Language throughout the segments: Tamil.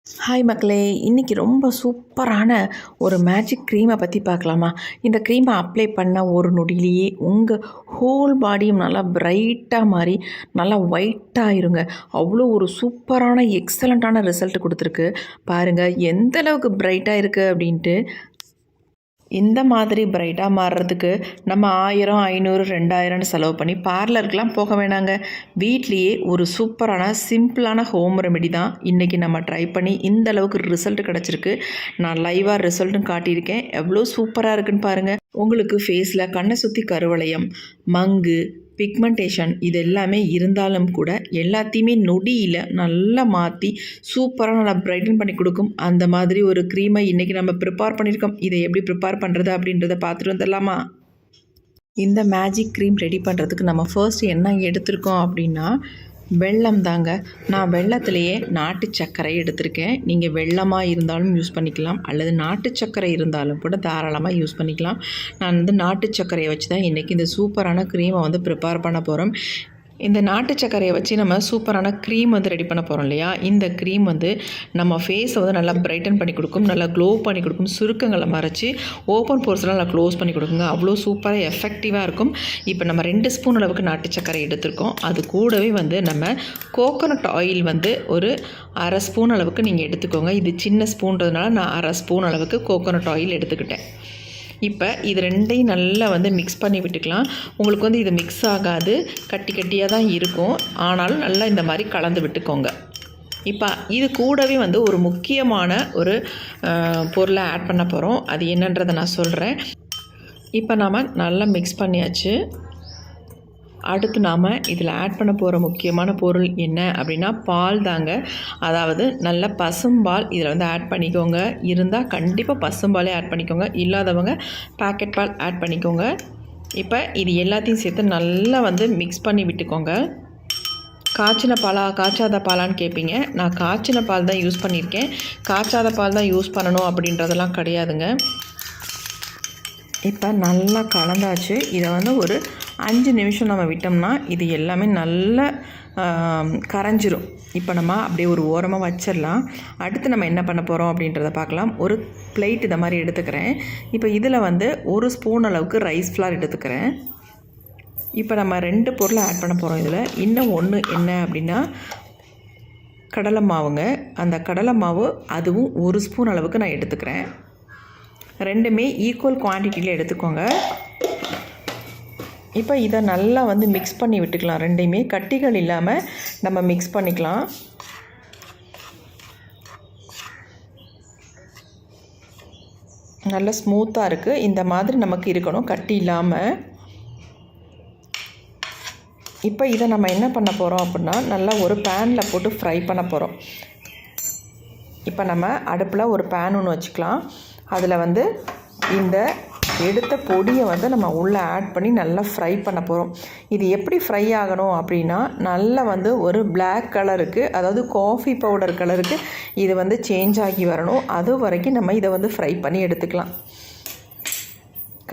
ஹாய் மக்களே, இன்றைக்கி ரொம்ப சூப்பரான ஒரு மேஜிக் க்ரீமை பற்றி பார்க்கலாமா? இந்த க்ரீமை அப்ளை பண்ண ஒரு நொடியிலேயே உங்கள் ஹோல் பாடியும் நல்லா பிரைட்டாக மாறி நல்லா ஒயிட்டாக இருங்க. அவ்வளோ ஒரு சூப்பரான எக்ஸலண்ட்டான ரிசல்ட் கொடுத்துருக்கு. பாருங்கள் எந்த அளவுக்கு பிரைட்டாக இருக்குது அப்படின்ட்டு. இந்த மாதிரி பிரைட்டாக மாறுறதுக்கு நம்ம 1000, 500, 2000 செலவு பண்ணி பார்லருக்கெலாம் போக வேணாங்க. வீட்லேயே ஒரு சூப்பரான சிம்பிளான ஹோம் ரெமெடி தான் இன்றைக்கி நம்ம ட்ரை பண்ணி இந்த அளவுக்கு ரிசல்ட் கிடச்சிருக்கு. நான் லைவாக ரிசல்ட்டும் காட்டியிருக்கேன். எவ்வளோ சூப்பராக இருக்குன்னு பாருங்கள். உங்களுக்கு ஃபேஸில் கண்ணை சுற்றி கருவளையம், மங்கு, பிக்மெண்டேஷன் இது எல்லாமே இருந்தாலும் கூட எல்லாத்தையுமே நொடியில் நல்லா மாற்றி சூப்பராக நல்லா பிரைட்டன் பண்ணி கொடுக்கும். அந்த மாதிரி ஒரு க்ரீமை இன்றைக்கி நம்ம ப்ரிப்பேர் பண்ணியிருக்கோம். இதை எப்படி ப்ரிப்பேர் பண்ணுறது அப்படின்றத பார்த்துட்டு வந்துடலாமா? இந்த மேஜிக் க்ரீம் ரெடி பண்ணுறதுக்கு நம்ம ஃபர்ஸ்ட் என்ன எடுத்திருக்கோம் அப்படின்னா வெல்லம் தாங்க. நான் வெல்லத்திலேயே நாட்டு சர்க்கரை எடுத்திருக்கேன். நீங்கள் வெல்லமாக இருந்தாலும் யூஸ் பண்ணிக்கலாம், அல்லது நாட்டு சர்க்கரை இருந்தாலும் கூட தாராளமாக யூஸ் பண்ணிக்கலாம். நான் நாட்டு சர்க்கரையை வச்சு தான் இன்றைக்கி இந்த சூப்பரான க்ரீமை ப்ரிப்பேர் பண்ண போகிறோம். இந்த நாட்டு சர்க்கரையை வச்சு நம்ம சூப்பரான க்ரீம் ரெடி பண்ண போகிறோம் இல்லையா? இந்த க்ரீம் நம்ம ஃபேஸை நல்லா பிரைட்டன் பண்ணி கொடுக்கும், நல்லா க்ளோ பண்ணி கொடுக்கும், சுருக்கங்களை மறைச்சி ஓப்பன் போர்ஸ்லாம் நல்லா க்ளோஸ் பண்ணி கொடுக்குங்க. அவ்வளோ சூப்பராக எஃபெக்டிவாக இருக்கும். இப்போ நம்ம 2 ஸ்பூன் அளவுக்கு நாட்டு சர்க்கரை எடுத்திருக்கோம். அது கூடவே நம்ம கோகோனட் ஆயில் ஒரு 1/2 ஸ்பூன் அளவுக்கு நீங்கள் எடுத்துக்கோங்க. இது சின்ன ஸ்பூன்றதுனால நான் 1/2 ஸ்பூன் அளவுக்கு கோகோனட் ஆயில் எடுத்துக்கிட்டேன். இப்போ இது ரெண்டையும் நல்லா மிக்ஸ் பண்ணி விட்டுக்கலாம். உங்களுக்கு இது மிக்ஸ் ஆகாது, கட்டி கட்டியாக தான் இருக்கும். ஆனாலும் நல்லா இந்த மாதிரி கலந்து விட்டுக்கோங்க. இப்போ இது கூடவே ஒரு முக்கியமான ஒரு பொருளை ஆட் பண்ண போகிறோம். அது என்னன்றதை நான் சொல்கிறேன். இப்போ நாம் நல்லா மிக்ஸ் பண்ணியாச்சு. அடுத்து நாம் இதில் ஆட் பண்ண போகிற முக்கியமான பொருள் என்ன அப்படின்னா பால் தாங்க. அதாவது நல்ல பசும்பால் இதில் ஆட் பண்ணிக்கோங்க. இருந்தால் கண்டிப்பாக பசும்பாலே ஆட் பண்ணிக்கோங்க, இல்லாதவங்க பாக்கெட் பால் ஆட் பண்ணிக்கோங்க. இப்போ இது எல்லாத்தையும் சேர்த்து நல்லா மிக்ஸ் பண்ணி விட்டுக்கோங்க. காய்ச்சின பாலா காய்ச்சாத பாலான்னு கேட்பீங்க. நான் காய்ச்சின பால் தான் யூஸ் பண்ணியிருக்கேன். காய்ச்சாத பால் தான் யூஸ் பண்ணணும் அப்படின்றதெல்லாம் கிடையாதுங்க. இப்போ நல்லா கலந்தாச்சு. இதை ஒரு 5 நிமிஷம் நம்ம விட்டோம்னா இது எல்லாமே நல்லா கரைஞ்சிரும். இப்போ நம்ம அப்படியே ஒரு ஓரமாக வச்சிடலாம். அடுத்து நம்ம என்ன பண்ண போகிறோம் அப்படின்றத பார்க்கலாம். ஒரு பிளேட் இதை மாதிரி எடுத்துக்கிறேன். இப்போ இதில் 1 ஸ்பூன் அளவுக்கு ரைஸ் ஃப்ளார் எடுத்துக்கிறேன். இப்போ நம்ம 2 பொருளை ஆட் பண்ண போகிறோம். இதில் இன்னும் ஒன்று என்ன அப்படின்னா கடலை மாவுங்க. அந்த கடலை மாவு அதுவும் 1 ஸ்பூன் அளவுக்கு நான் எடுத்துக்கிறேன். ரெண்டுமே ஈக்குவல் குவான்டிட்டியில் எடுத்துக்கோங்க. இப்போ இதை நல்லா மிக்ஸ் பண்ணி விட்டுக்கலாம். ரெண்டையுமே கட்டிகள் இல்லாமல் நம்ம மிக்ஸ் பண்ணிக்கலாம். நல்லா ஸ்மூத்தாக இருக்குது. இந்த மாதிரி நமக்கு இருக்கணும், கட்டி இல்லாமல். இப்போ இதை நம்ம என்ன பண்ண போகிறோம் அப்படின்னா நல்லா ஒரு பேனில் போட்டு ஃப்ரை பண்ண போகிறோம். இப்போ நம்ம அடுப்பில் ஒரு பேன் ஒன்று வச்சுக்கலாம். அதில் இந்த எடுத்த பொடியை நம்ம உள்ளே ஆட் பண்ணி நல்லா ஃப்ரை பண்ண போகிறோம். இது எப்படி ஃப்ரை ஆகணும் அப்படின்னா நல்லா ஒரு பிளாக் கலருக்கு, அதாவது காஃபி பவுடர் கலருக்கு இது சேஞ்ச் ஆகி வரணும். அது வரைக்கும் நம்ம இதை ஃப்ரை பண்ணி எடுத்துக்கலாம்.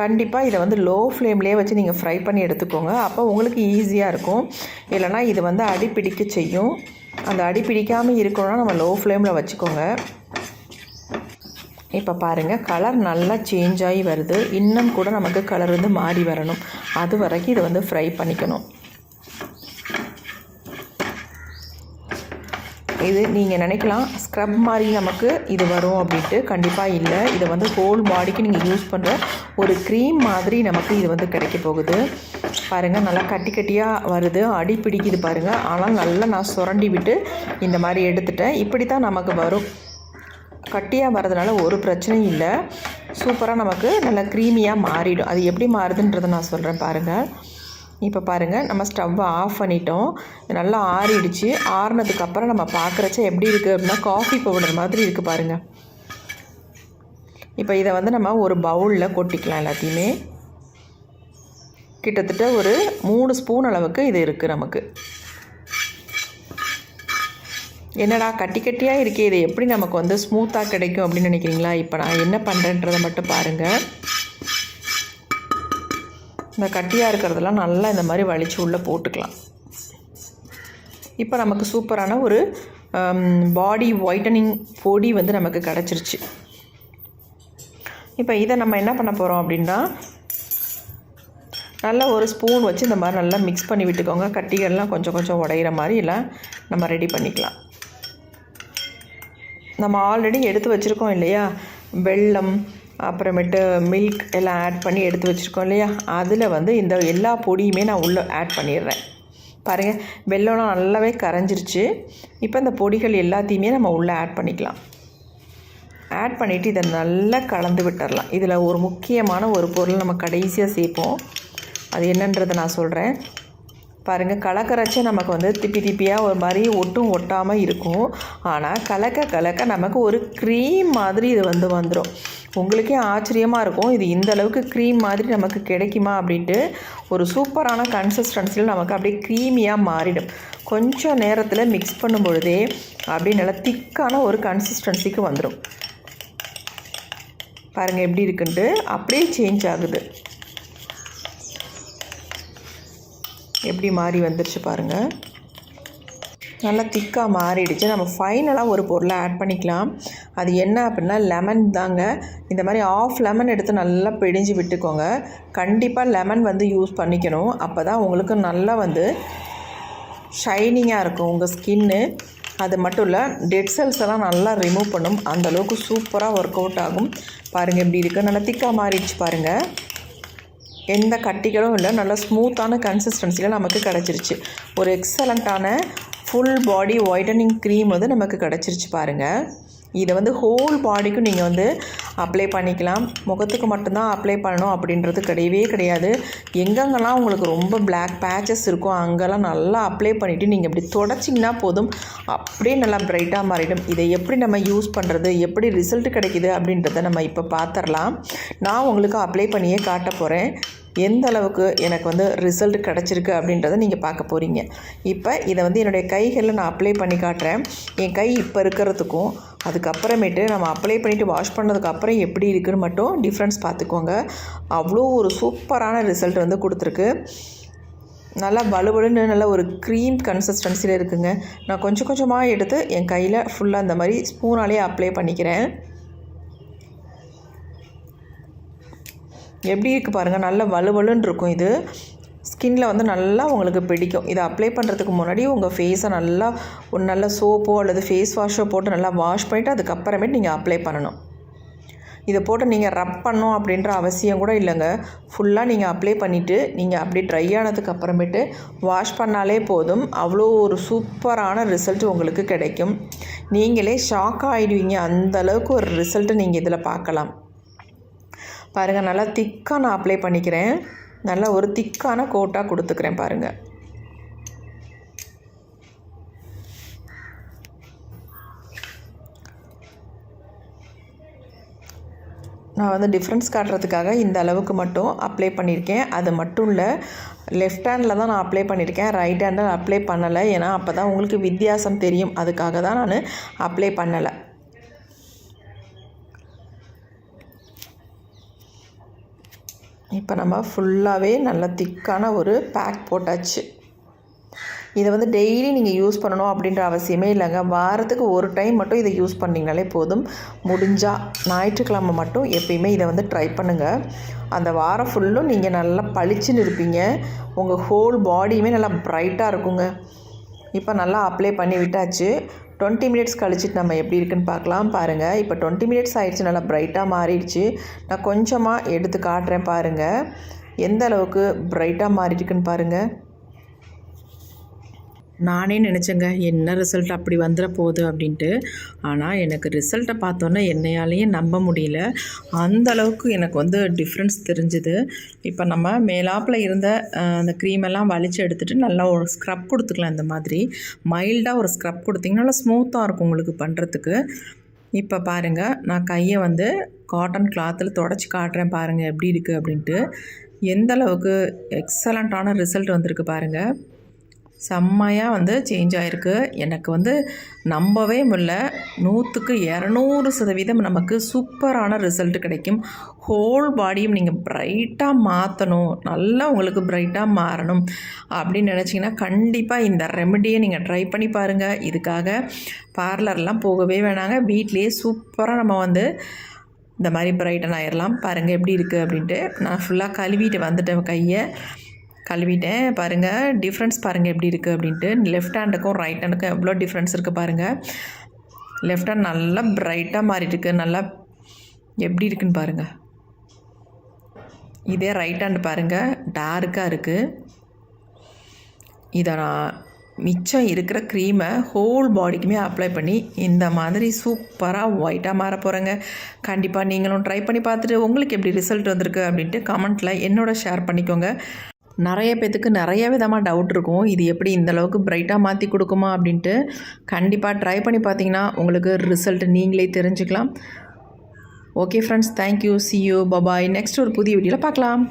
கண்டிப்பாக இதை லோ ஃப்ளேம்லேயே வச்சு நீங்கள் ஃப்ரை பண்ணி எடுத்துக்கோங்க. அப்போ உங்களுக்கு ஈஸியாக இருக்கும். இல்லைனா இது அடிப்பிடிக்க செய்யும். அந்த அடிப்பிடிக்காமல் இருக்கணும்னா நம்ம லோ ஃப்ளேமில் வச்சுக்கோங்க. இப்போ பாருங்கள், கலர் நல்லா சேஞ்ச் ஆகி வருது. இன்னும் கூட நமக்கு கலர் மாறி வரணும். அது வரைக்கும் இதை ஃப்ரை பண்ணிக்கணும். இது நீங்கள் நினைக்கலாம் ஸ்க்ரப் மாதிரி நமக்கு இது வரும் அப்படின்ட்டு. கண்டிப்பாக இல்லை. இதை ஹோல் பாடிக்கு நீங்கள் யூஸ் பண்ணுற ஒரு க்ரீம் மாதிரி நமக்கு இது கிடைக்க போகுது. பாருங்கள், நல்லா கட்டி கட்டியாக வருது, அடி பிடிக்குது பாருங்கள். ஆனால் நல்லா நான் சுரண்டி விட்டு இந்த மாதிரி எடுத்துட்டேன். இப்படி தான் நமக்கு வரும். கட்டியாக வரதுனால ஒரு பிரச்சனையும் இல்லை. சூப்பராக நமக்கு நல்லா க்ரீமியாக மாறிடும். அது எப்படி மாறுதுன்றதை நான் சொல்கிறேன் பாருங்கள். இப்போ பாருங்கள், நம்ம ஸ்டவ்வை ஆஃப் பண்ணிட்டோம். நல்லா ஆறிடுச்சு. ஆறினதுக்கப்புறம் நம்ம பார்க்குறச்ச எப்படி இருக்குது அப்படின்னா காஃபி பவுடர் மாதிரி இருக்குது பாருங்கள். இப்போ இதை நம்ம ஒரு பவுலில் கொட்டிக்கலாம். எல்லாத்தையுமே கிட்டத்தட்ட ஒரு 3 ஸ்பூன் அளவுக்கு இது இருக்குது நமக்கு. என்னடா கட்டி கட்டியாக இருக்கே, இது எப்படி நமக்கு ஸ்மூத்தாக கிடைக்கும் அப்படின்னு நினைக்கிறீங்களா? இப்போ நான் என்ன பண்ணுறேன்றதை மட்டும் பாருங்கள். இந்த கட்டியாக இருக்கிறதெல்லாம் நல்லா இந்த மாதிரி வலிச்சு உள்ளே போட்டுக்கலாம். இப்போ நமக்கு சூப்பரான ஒரு பாடி ஒயிட்டனிங் பொடி வந்து நமக்கு கிடச்சிருச்சு. இப்போ இதை நம்ம என்ன பண்ண போகிறோம் அப்படின்னா, நல்லா ஒரு ஸ்பூன் வச்சு இந்த மாதிரி நல்லா மிக்ஸ் பண்ணி விட்டுக்கோங்க. கட்டிகள்லாம் கொஞ்சம் கொஞ்சம் உடையிற மாதிரி எல்லாம் நம்ம ரெடி பண்ணிக்கலாம். நம்ம ஆல்ரெடி எடுத்து வச்சுருக்கோம் இல்லையா, வெல்லம் அப்புறமேட்டு மில்க் எல்லாம் ஆட் பண்ணி எடுத்து வச்சுருக்கோம் இல்லையா, அதில் வந்து இந்த எல்லா பொடியுமே நான் உள்ளே ஆட் பண்ணிடுறேன். பாருங்கள், வெல்லம்லாம் நல்லாவே கரைஞ்சிருச்சு. இப்போ இந்த பொடிகள் எல்லாத்தையுமே நம்ம உள்ளே ஆட் பண்ணிக்கலாம். ஆட் பண்ணிவிட்டு இதை நல்லா கலந்து விட்டுடலாம். இதில் ஒரு முக்கியமான ஒரு பொருள் நம்ம கடைசியாக சேர்ப்போம். அது என்னன்றதை நான் சொல்கிறேன். பாருங்கள், கலக்கரைச்சே நமக்கு வந்து திப்பி திப்பியாக ஒரு மாதிரி ஒட்டும் ஒட்டாமல் இருக்கும். ஆனால் கலக்க கலக்க நமக்கு ஒரு க்ரீம் மாதிரி இது வந்து வந்துடும். உங்களுக்கே ஆச்சரியமாக இருக்கும், இது இந்த அளவுக்கு க்ரீம் மாதிரி நமக்கு கிடைக்குமா அப்படின்ட்டு. ஒரு சூப்பரான கன்சிஸ்டன்சியில் நமக்கு அப்படியே க்ரீமியாக மாறிடும். கொஞ்சம் நேரத்தில் மிக்ஸ் பண்ணும் பொழுதே அப்படியே நல்லா திக்கான ஒரு கன்சிஸ்டன்சிக்கு வந்துடும். பாருங்கள் எப்படி இருக்குன்ட்டு, அப்படியே சேஞ்ச் ஆகுது. எப்படி மாறி வந்துருச்சு பாருங்கள், நல்லா திக்காக மாறிடுச்சு. நம்ம ஃபைனலாக ஒரு பொருளை ஆட் பண்ணிக்கலாம். அது என்ன அப்படின்னா லெமன் தாங்க. இந்த மாதிரி ஆஃப் லெமன் எடுத்து நல்லா பிழிஞ்சு விட்டுக்கோங்க. கண்டிப்பாக லெமன் வந்து யூஸ் பண்ணிக்கணும். அப்போ தான் உங்களுக்கு நல்லா வந்து ஷைனிங்காக இருக்கும் உங்கள் ஸ்கின்னு. அது மட்டும் இல்லை, டெட் செல்ஸ் எல்லாம் நல்லா ரிமூவ் பண்ணும். அந்தளவுக்கு சூப்பராக ஒர்க் அவுட் ஆகும். பாருங்கள் எப்படி இருக்குது, நல்லா திக்காக மாறிடுச்சு பாருங்கள். எந்த கட்டிகளும் இல்லை, நல்லா ஸ்மூத்தான கன்சிஸ்டன்சியில் நமக்கு கிடச்சிருச்சு. ஒரு எக்ஸலண்ட்டான ஃபுல் பாடி ஒயிட்டனிங் க்ரீம் வந்து நமக்கு கிடச்சிருச்சு பாருங்கள். இதை வந்து ஹோல் பாடிக்கும் நீங்கள் வந்து அப்ளை பண்ணிக்கலாம். முகத்துக்கு மட்டும்தான் அப்ளை பண்ணணும் அப்படின்றது கிடையவே கிடையாது. எங்கெங்கெல்லாம் உங்களுக்கு ரொம்ப பிளாக் பேச்சஸ் இருக்கும் அங்கெல்லாம் நல்லா அப்ளை பண்ணிவிட்டு நீங்கள் இப்படி தொடச்சிங்கன்னா போதும், அப்படியே நல்லா பிரைட்டாக மாறிடும். இதை எப்படி நம்ம யூஸ் பண்ணுறது, எப்படி ரிசல்ட் கிடைக்கிது அப்படின்றத நம்ம இப்போ பார்த்துடலாம். நான் உங்களுக்கு அப்ளை பண்ணியே காட்ட போகிறேன். எந்த அளவுக்கு எனக்கு வந்து ரிசல்ட் கிடச்சிருக்கு அப்படின்றத நீங்கள் பார்க்க போகிறீங்க. இப்போ இதை வந்து என்னுடைய கைகளில் நான் அப்ளை பண்ணி காட்டுறேன். என் கை இப்போ இருக்கிறதுக்கும் அதுக்கப்புறமேட்டு நம்ம அப்ளை பண்ணிவிட்டு வாஷ் பண்ணதுக்கப்புறம் எப்படி இருக்குதுன்னு மட்டும் டிஃப்ரென்ஸ் பார்த்துக்கோங்க. அவ்வளோ ஒரு சூப்பரான ரிசல்ட் வந்து கொடுத்துருக்கு. நல்லா வலுவலுன்னு நல்ல ஒரு க்ரீம் கன்சிஸ்டன்சியில் இருக்குங்க. நான் கொஞ்சம் கொஞ்சமாக எடுத்து என் கையில் ஃபுல்லாக இந்த மாதிரி ஸ்பூனாலே அப்ளை பண்ணிக்கிறேன். எப்படி இருக்குது பாருங்கள், நல்ல வலுவலுன்னு இருக்கும். இது ஸ்கின்னில் வந்து நல்லா உங்களுக்கு பிடிக்கும். இதை அப்ளை பண்ணுறதுக்கு முன்னாடி உங்கள் ஃபேஸை நல்லா ஒரு நல்ல சோப்போ அல்லது ஃபேஸ் வாஷோ போட்டு நல்லா வாஷ் பண்ணிவிட்டு அதுக்கப்புறமேட்டு நீங்கள் அப்ளை பண்ணணும். இதை போட்டு நீங்கள் ரப் பண்ணணும் அப்படின்ற அவசியம் கூட இல்லைங்க. ஃபுல்லாக நீங்கள் அப்ளை பண்ணிவிட்டு நீங்கள் அப்படியே ட்ரை ஆனதுக்கு அப்புறமேட்டு வாஷ் பண்ணாலே போதும். அவ்வளோ ஒரு சூப்பரான ரிசல்ட் உங்களுக்கு கிடைக்கும். நீங்களே ஷாக் ஆகிடுவீங்க, அந்தளவுக்கு ஒரு ரிசல்ட்டு நீங்கள் இதில் பார்க்கலாம். பாருங்கள், நல்லா திக்காக நான் அப்ளை பண்ணிக்கிறேன். நல்லா ஒரு திக்கான கோட்டாக கொடுத்துக்கிறேன் பாருங்கள். நான் வந்து டிஃப்ரென்ஸ் காட்டுறதுக்காக இந்த அளவுக்கு மட்டும் அப்ளை பண்ணியிருக்கேன். அது மட்டும் இல்லை, லெஃப்ட் ஹேண்டில் தான் நான் அப்ளை பண்ணியிருக்கேன், ரைட் ஹேண்டில் அப்ளை பண்ணலை. ஏன்னா அப்போ தான் உங்களுக்கு வித்தியாசம் தெரியும், அதுக்காக தான் நான் அப்ளை பண்ணலை. இப்போ நம்ம ஃபுல்லாகவே நல்ல திக்கான ஒரு பேக் போட்டாச்சு. இதை வந்து டெய்லி நீங்கள் யூஸ் பண்ணணும் அப்படின்ற அவசியமே இல்லைங்க. வாரத்துக்கு ஒரு டைம் மட்டும் இதை யூஸ் பண்ணிங்கனாலே போதும். முடிஞ்சால் ஞாயிற்றுக்கிழமை மட்டும் எப்பயுமே இதை வந்து ட்ரை பண்ணுங்கள். அந்த வாரம் ஃபுல்லும் நீங்கள் நல்லா பளிச்சுன்னு இருப்பீங்க. உங்கள் ஹோல் பாடியுமே நல்லா ப்ரைட்டாக இருக்குங்க. இப்போ நல்லா அப்ளை பண்ணி விட்டாச்சு. 20 மினிட்ஸ் கழிச்சிட்டு நம்ம எப்படி இருக்குன்னு பார்க்கலாம். பாருங்கள், இப்போ 20 மினிட்ஸ் ஆகிடுச்சு, நல்லா ப்ரைட்டாக மாறிடுச்சு. நான் கொஞ்சமாக எடுத்து காட்டுறேன் பாருங்கள், எந்த அளவுக்கு ப்ரைட்டாக மாறிட்டுருக்குன்னு பாருங்கள். நானே நினச்சேங்க என்ன ரிசல்ட் அப்படி வந்துட போகுது அப்படின்ட்டு. ஆனால் எனக்கு ரிசல்ட்டை பார்த்தோன்னே என்னையாலேயே நம்ப முடியல. அந்தளவுக்கு எனக்கு வந்து டிஃப்ரென்ஸ் தெரிஞ்சுது. இப்போ நம்ம மேலாப்பில் இருந்த அந்த க்ரீமெல்லாம் வலித்து எடுத்துகிட்டு நல்லா ஒரு ஸ்க்ரப் கொடுத்துக்கலாம். இந்த மாதிரி மைல்டாக ஒரு ஸ்க்ரப் கொடுத்திங்கன்னா நல்லா ஸ்மூத்தாக இருக்கும் உங்களுக்கு பண்ணுறதுக்கு. இப்போ பாருங்கள், நான் கையை வந்து காட்டன் கிளாத்தில் தொடச்சி காட்டுறேன் பாருங்கள் எப்படி இருக்குது அப்படின்ட்டு. எந்த அளவுக்கு எக்ஸலண்ட்டான ரிசல்ட் வந்திருக்கு பாருங்கள். செம்மையாக வந்து சேஞ்ச் ஆகிருக்கு. எனக்கு வந்து நம்பவே முடியல. 100க்கு 200% நமக்கு சூப்பரான ரிசல்ட் கிடைக்கும். ஹோல் பாடியும் நீங்கள் பிரைட்டாக மாற்றணும், நல்லா உங்களுக்கு பிரைட்டாக மாறணும் அப்படின்னு நினச்சிங்கன்னா கண்டிப்பாக இந்த ரெமெடியை நீங்கள் ட்ரை பண்ணி பாருங்கள். இதுக்காக பார்லர்லாம் போகவே வேணாங்க, வீட்லேயே சூப்பராக நம்ம வந்து இந்த மாதிரி பிரைட்டன் ஆயிடலாம். பாருங்கள் எப்படி இருக்குது அப்படின்ட்டு. நான் ஃபுல்லாக கழுவிட்டு வந்துட்டேன், கையை கழுவிட்டேன். பாருங்கள் டிஃப்ரென்ஸ் பாருங்கள் எப்படி இருக்குது அப்படின்ட்டு. லெஃப்ட் ஹேண்டுக்கும் ரைட் ஹேண்டுக்கும் எவ்வளோ டிஃப்ரென்ஸ் இருக்குது பாருங்கள். லெஃப்ட் ஹேண்ட் நல்லா பிரைட்டாக மாறிட்டுருக்கு, நல்லா எப்படி இருக்குன்னு பாருங்கள். இதே ரைட் ஹேண்டு பாருங்கள் டார்க்காக இருக்குது. இதை நான் மிச்சம் இருக்கிற க்ரீமை ஹோல் பாடிக்குமே அப்ளை பண்ணி இந்த மாதிரி சூப்பராக ஒயிட்டாக மாற போகிறேங்க. கண்டிப்பாக நீங்களும் ட்ரை பண்ணி பார்த்துட்டு உங்களுக்கு எப்படி ரிசல்ட் வந்திருக்கு அப்படின்ட்டு கமெண்ட்டில் என்னோட ஷேர் பண்ணிக்கோங்க. நிறைய பேத்துக்கு நிறைய விதமாக டவுட் இருக்கும், இது எப்படி இந்தளவுக்கு பிரைட்டாக மாற்றி கொடுக்குமா அப்படின்ட்டு. கண்டிப்பாக ட்ரை பண்ணி பார்த்தீங்கன்னா உங்களுக்கு ரிசல்ட் நீங்களே தெரிஞ்சுக்கலாம். Okay friends, thank you, see you, bye bye. Next ஒரு புதிய வீடியோவில் பார்க்கலாம்.